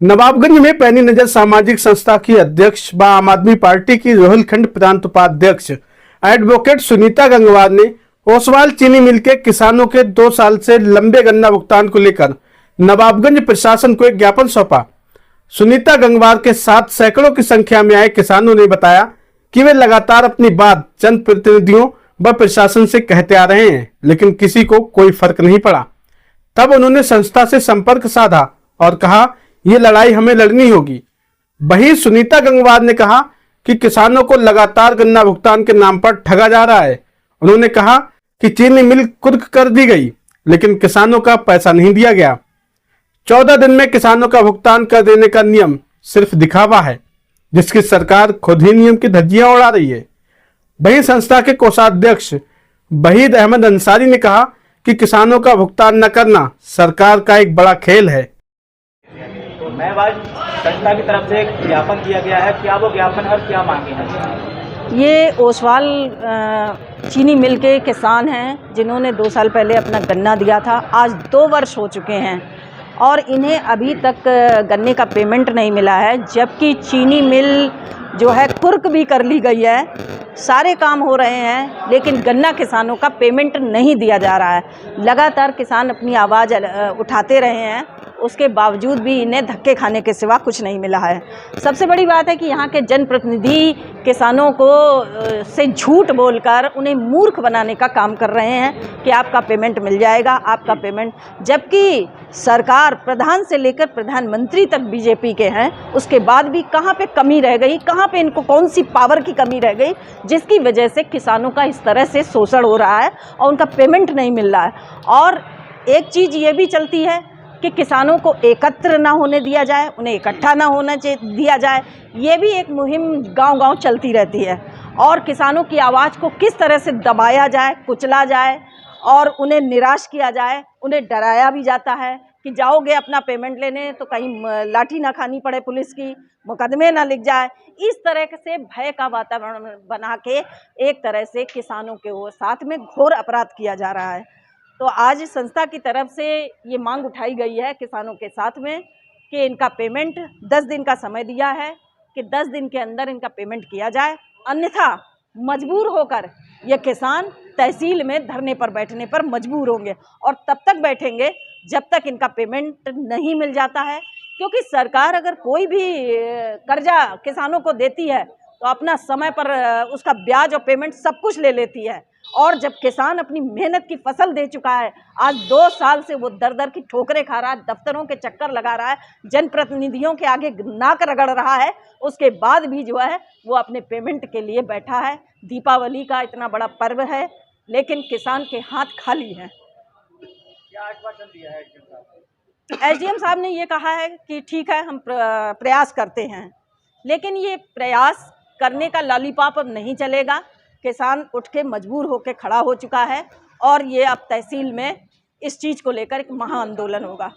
नवाबगंज में पैनी नजर सामाजिक संस्था की अध्यक्ष व आम आदमी पार्टी की रोहिलखंड प्रांत उपाध्यक्ष एडवोकेट सुनीता गंगवार ने ओसवाल चीनी मिल के किसानों के 2 साल से लंबे गन्ना भुगतान को लेकर नवाबगंज प्रशासन को एक ज्ञापन सौंपा। सुनीता गंगवार के साथ सैकड़ों की संख्या में आए किसानों ने बताया कि वे लगातार अपनी बात जनप्रतिनिधियों व प्रशासन से कहते आ रहे हैं, लेकिन किसी को कोई फर्क नहीं पड़ा। तब उन्होंने संस्था से संपर्क साधा और कहा ये लड़ाई हमें लड़नी होगी। वहीं सुनीता गंगवार ने कहा कि किसानों को लगातार गन्ना भुगतान के नाम पर ठगा जा रहा है। उन्होंने कहा कि चीनी मिल कुर्क कर दी गई, लेकिन किसानों का पैसा नहीं दिया गया। 14 दिन में किसानों का भुगतान कर देने का नियम सिर्फ दिखावा है, जिसकी सरकार खुद ही नियम की धज्जियां उड़ा रही है। वहीं संस्था के कोषाध्यक्ष वहीद अहमद अंसारी ने कहा कि किसानों का भुगतान न करना सरकार का एक बड़ा खेल है। मैं आज संस्था की तरफ से एक ज्ञापन दिया गया है। क्या वो ज्ञापन और क्या मांगे हैं? ये ओसवाल चीनी मिल के किसान हैं जिन्होंने 2 साल पहले अपना गन्ना दिया था। आज 2 वर्ष हो चुके हैं और इन्हें अभी तक गन्ने का पेमेंट नहीं मिला है, जबकि चीनी मिल जो है कुर्क भी कर ली गई है। सारे काम हो रहे हैं, लेकिन गन्ना किसानों का पेमेंट नहीं दिया जा रहा है। लगातार किसान अपनी आवाज़ उठाते रहे हैं, उसके बावजूद भी इन्हें धक्के खाने के सिवा कुछ नहीं मिला है। सबसे बड़ी बात है कि यहाँ के जनप्रतिनिधि किसानों को से झूठ बोलकर उन्हें मूर्ख बनाने का काम कर रहे हैं कि आपका पेमेंट मिल जाएगा, आपका पेमेंट, जबकि सरकार प्रधान से लेकर प्रधानमंत्री तक बीजेपी के हैं। उसके बाद भी कहाँ पे कमी रह गई, कहाँ पे इनको कौन सी पावर की कमी रह गई जिसकी वजह से किसानों का इस तरह से शोषण हो रहा है और उनका पेमेंट नहीं मिल रहा है। और एक चीज़ ये भी चलती है कि किसानों को एकत्र ना होने दिया जाए, उन्हें इकट्ठा ना होना दिया जाए। ये भी एक मुहिम गांव-गांव चलती रहती है और किसानों की आवाज़ को किस तरह से दबाया जाए, कुचला जाए और उन्हें निराश किया जाए। उन्हें डराया भी जाता है कि जाओगे अपना पेमेंट लेने तो कहीं लाठी ना खानी पड़े पुलिस की, मुकदमे ना लिख जाए। इस तरह से भय का वातावरण बना के एक तरह से किसानों के वो साथ में घोर अपराध किया जा रहा है। तो आज संस्था की तरफ से ये मांग उठाई गई है किसानों के साथ में कि इनका पेमेंट 10 दिन का समय दिया है कि 10 दिन के अंदर इनका पेमेंट किया जाए, अन्यथा मजबूर होकर ये किसान तहसील में धरने पर बैठने पर मजबूर होंगे और तब तक बैठेंगे जब तक इनका पेमेंट नहीं मिल जाता है। क्योंकि सरकार अगर कोई भी कर्जा किसानों को देती है तो अपना समय पर उसका ब्याज और पेमेंट सब कुछ ले लेती है। और जब किसान अपनी मेहनत की फसल दे चुका है, आज 2 साल से वो दर-दर की ठोकरें खा रहा है, दफ्तरों के चक्कर लगा रहा है, जनप्रतिनिधियों के आगे नाक रगड़ रहा है, उसके बाद भी जो है वो अपने पेमेंट के लिए बैठा है। दीपावली का इतना बड़ा पर्व है, लेकिन किसान के हाथ खाली हैं। क्या आश्वासन दिया है एसडीएम साहब? एसडीएम साहब ने ये कहा है कि ठीक है, हम प्रयास करते हैं, लेकिन ये प्रयास करने का लॉलीपॉप अब नहीं चलेगा। किसान उठ के मजबूर होकर खड़ा हो चुका है और ये अब तहसील में इस चीज़ को लेकर एक महा आंदोलन होगा।